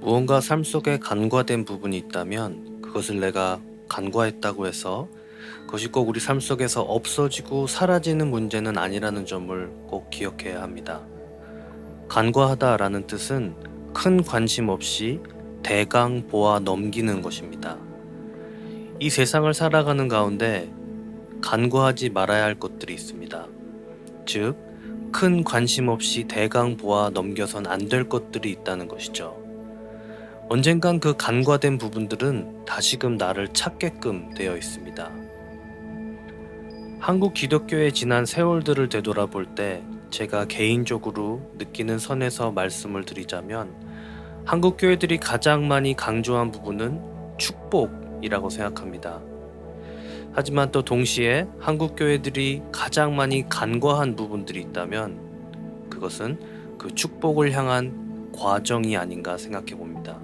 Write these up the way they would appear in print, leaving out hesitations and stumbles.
무언가 삶 속에 간과된 부분이 있다면 그것을 내가 간과했다고 해서 그것이 꼭 우리 삶 속에서 없어지고 사라지는 문제는 아니라는 점을 꼭 기억해야 합니다. 간과하다라는 뜻은 큰 관심 없이 대강 보아 넘기는 것입니다. 이 세상을 살아가는 가운데 간과하지 말아야 할 것들이 있습니다. 즉, 큰 관심 없이 대강 보아 넘겨선 안 될 것들이 있다는 것이죠. 언젠간 그 간과된 부분들은 다시금 나를 찾게끔 되어 있습니다. 한국 기독교의 지난 세월들을 되돌아볼 때 제가 개인적으로 느끼는 선에서 말씀을 드리자면 한국 교회들이 가장 많이 강조한 부분은 축복이라고 생각합니다. 하지만 또 동시에 한국 교회들이 가장 많이 간과한 부분들이 있다면 그것은 그 축복을 향한 과정이 아닌가 생각해 봅니다.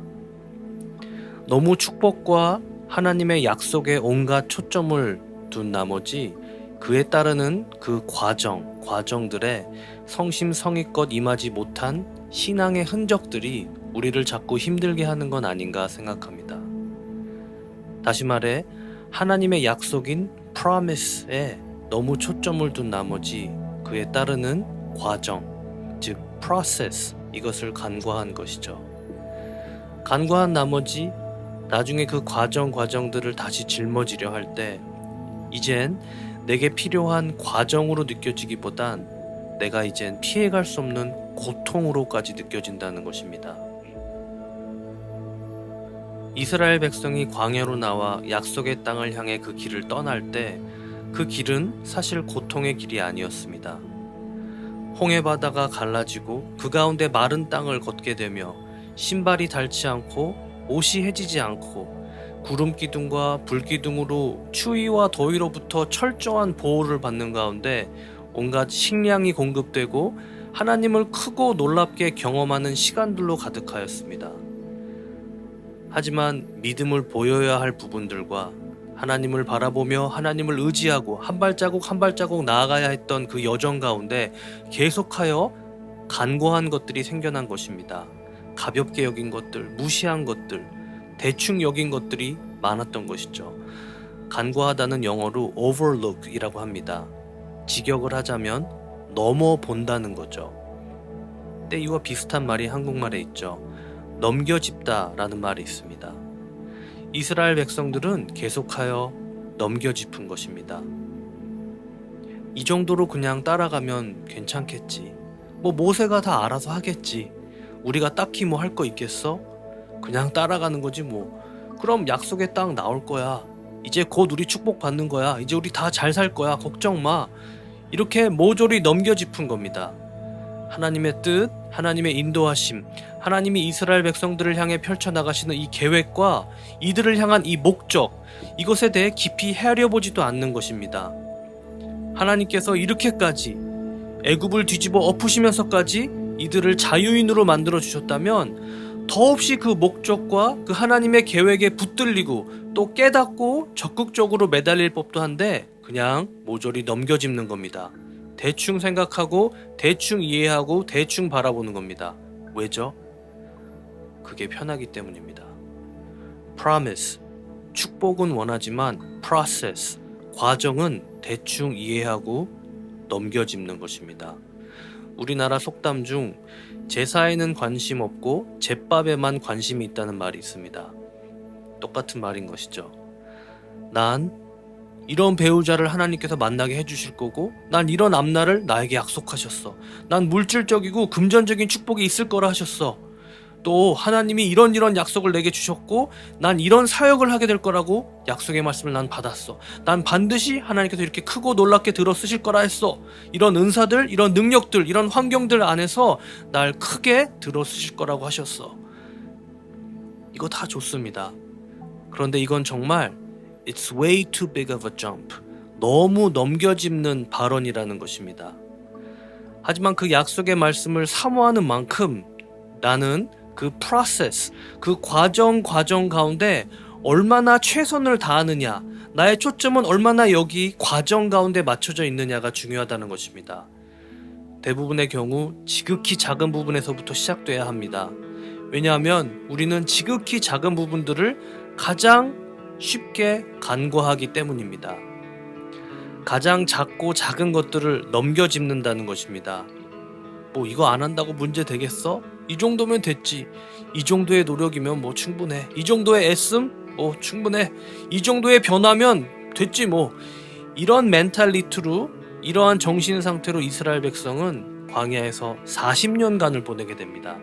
너무 축복과 하나님의 약속에 온갖 초점을 둔 나머지 그에 따르는 그 과정들에 성심성의껏 임하지 못한 신앙의 흔적들이 우리를 자꾸 힘들게 하는 건 아닌가 생각합니다. 다시 말해 하나님의 약속인 promise에 너무 초점을 둔 나머지 그에 따르는 과정, 즉 process, 이것을 간과한 것이죠. 간과한 나머지 나중에 그 과정들을 다시 짊어지려 할 때 이젠 내게 필요한 과정으로 느껴지기보단 내가 이젠 피해갈 수 없는 고통으로까지 느껴진다는 것입니다. 이스라엘 백성이 광야로 나와 약속의 땅을 향해 그 길을 떠날 때 그 길은 사실 고통의 길이 아니었습니다. 홍해 바다가 갈라지고 그 가운데 마른 땅을 걷게 되며 신발이 닳지 않고 옷이 해지지 않고 구름 기둥과 불 기둥으로 추위와 더위로부터 철저한 보호를 받는 가운데 온갖 식량이 공급되고 하나님을 크고 놀랍게 경험하는 시간들로 가득하였습니다. 하지만 믿음을 보여야 할 부분들과 하나님을 바라보며 하나님을 의지하고 한 발자국 나아가야 했던 그 여정 가운데 계속하여 간과한 것들이 생겨난 것입니다. 가볍게 여긴 것들, 무시한 것들, 대충 여긴 것들이 많았던 것이죠. 간과하다는 영어로 overlook이라고 합니다. 직역을 하자면 넘어본다는 거죠. 근데 이와 비슷한 말이 한국말에 있죠. 넘겨짚다라는 말이 있습니다. 이스라엘 백성들은 계속하여 넘겨짚은 것입니다. 이 정도로 그냥 따라가면 괜찮겠지. 모세가 다 알아서 하겠지. 우리가 딱히 할 거 있겠어? 그냥 따라가는 거지 뭐. 그럼 약속의 땅 나올 거야. 이제 곧 우리 축복받는 거야. 이제 우리 다 잘 살 거야. 걱정 마. 이렇게 모조리 넘겨짚은 겁니다. 하나님의 뜻, 하나님의 인도하심, 하나님이 이스라엘 백성들을 향해 펼쳐나가시는 이 계획과 이들을 향한 이 목적, 이것에 대해 깊이 헤아려보지도 않는 것입니다. 하나님께서 이렇게까지 애굽을 뒤집어 엎으시면서까지 이들을 자유인으로 만들어 주셨다면 더없이 그 목적과 그 하나님의 계획에 붙들리고 또 깨닫고 적극적으로 매달릴 법도 한데 그냥 모조리 넘겨짚는 겁니다. 대충 생각하고 대충 이해하고 대충 바라보는 겁니다. 왜죠? 그게 편하기 때문입니다. promise, 축복은 원하지만 process, 과정은 대충 이해하고 넘겨짚는 것입니다. 우리나라 속담 중 제사에는 관심 없고 제밥에만 관심이 있다는 말이 있습니다. 똑같은 말인 것이죠. 난 이런 배우자를 하나님께서 만나게 해주실 거고 난 이런 앞날을 나에게 약속하셨어. 난 물질적이고 금전적인 축복이 있을 거라 하셨어. 또 하나님이 이런 약속을 내게 주셨고 난 이런 사역을 하게 될 거라고 약속의 말씀을 난 받았어. 난 반드시 하나님께서 이렇게 크고 놀랍게 들어 쓰실 거라 했어. 이런 은사들, 이런 능력들, 이런 환경들 안에서 날 크게 들어 쓰실 거라고 하셨어. 이거 다 좋습니다. 그런데 이건 정말 It's way too big of a jump. 너무 넘겨짚는 발언이라는 것입니다. 하지만 그 약속의 말씀을 사모하는 만큼 나는 그 process, 그 과정 가운데 얼마나 최선을 다하느냐, 나의 초점은 얼마나 여기 과정 가운데 맞춰져 있느냐가 중요하다는 것입니다. 대부분의 경우 지극히 작은 부분에서부터 시작돼야 합니다. 왜냐하면 우리는 지극히 작은 부분들을 가장 쉽게 간과하기 때문입니다. 가장 작고 작은 것들을 넘겨짚는다는 것입니다. 뭐 이거 안 한다고 문제 되겠어? 이 정도면 됐지. 이 정도의 노력이면 뭐 충분해. 이 정도의 애씀? 뭐 충분해. 이 정도의 변화면 됐지 뭐. 이런 멘탈리티로, 이러한 정신 상태로 이스라엘 백성은 광야에서 40년간을 보내게 됩니다.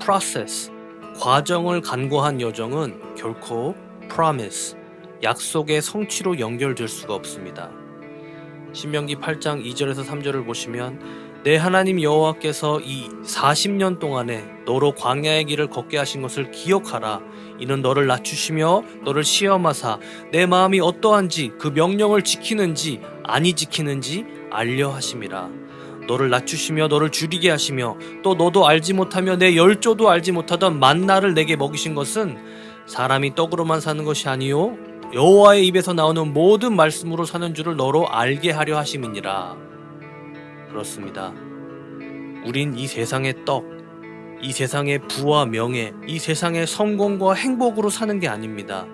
process, 과정을 간과한 여정은 결코 promise, 약속의 성취로 연결될 수가 없습니다. 신명기 8장 2절에서 3절을 보시면 내 하나님 여호와께서 이 40년 동안에 너로 광야의 길을 걷게 하신 것을 기억하라. 이는 너를 낮추시며 너를 시험하사 내 마음이 어떠한지 그 명령을 지키는지 아니 지키는지 알려 하심이라. 너를 낮추시며 너를 줄이게 하시며 또 너도 알지 못하며 내 열조도 알지 못하던 만나를 내게 먹이신 것은 사람이 떡으로만 사는 것이 아니요 여호와의 입에서 나오는 모든 말씀으로 사는 줄을 너로 알게 하려 하심이니라. 그렇습니다. 우린 이 세상의 떡, 이 세상의 부와 명예, 이 세상의 성공과 행복으로 사는 게 아닙니다.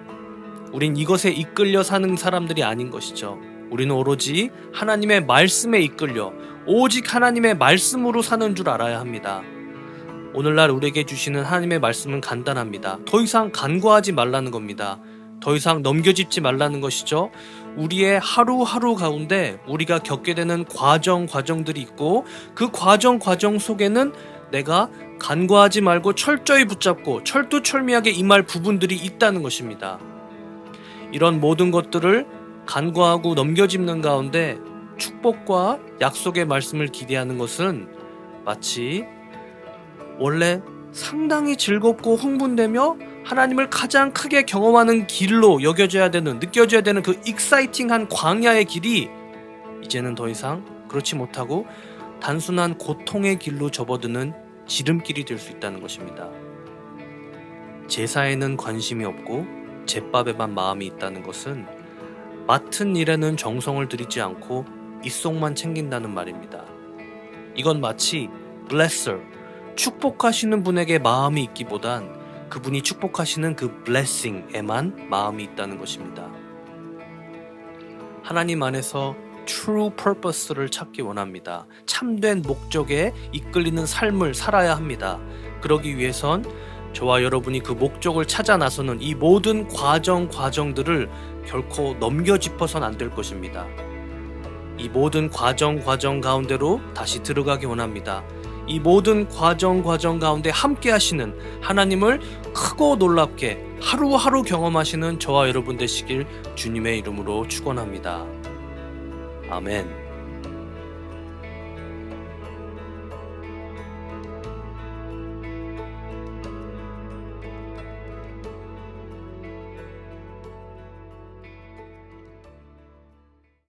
우린 이것에 이끌려 사는 사람들이 아닌 것이죠. 우리는 오로지 하나님의 말씀에 이끌려 오직 하나님의 말씀으로 사는 줄 알아야 합니다. 오늘날 우리에게 주시는 하나님의 말씀은 간단합니다. 더 이상 간과하지 말라는 겁니다. 더 이상 넘겨짚지 말라는 것이죠. 우리의 하루하루 가운데 우리가 겪게 되는 과정들이 있고 그 과정 속에는 내가 간과하지 말고 철저히 붙잡고 철두철미하게 임할 부분들이 있다는 것입니다. 이런 모든 것들을 간과하고 넘겨짚는 가운데 축복과 약속의 말씀을 기대하는 것은 마치 원래 상당히 즐겁고 흥분되며 하나님을 가장 크게 경험하는 길로 느껴져야 되는 그 익사이팅한 광야의 길이 이제는 더 이상 그렇지 못하고 단순한 고통의 길로 접어드는 지름길이 될 수 있다는 것입니다. 제사에는 관심이 없고 제밥에만 마음이 있다는 것은 맡은 일에는 정성을 들이지 않고 입속만 챙긴다는 말입니다. 이건 마치 blesser, 축복하시는 분에게 마음이 있기보단 그분이 축복하시는 그 blessing에만 마음이 있다는 것입니다. 하나님 안에서 true purpose를 찾기 원합니다. 참된 목적에 이끌리는 삶을 살아야 합니다. 그러기 위해선 저와 여러분이 그 목적을 찾아 나서는 이 모든 과정들을 결코 넘겨짚어선 안 될 것입니다. 이 모든 과정 가운데로 다시 들어가기 원합니다. 이 모든 과정 가운데 함께 하시는 하나님을 크고 놀랍게 하루하루 경험하시는 저와 여러분 되시길 주님의 이름으로 축원합니다. 아멘.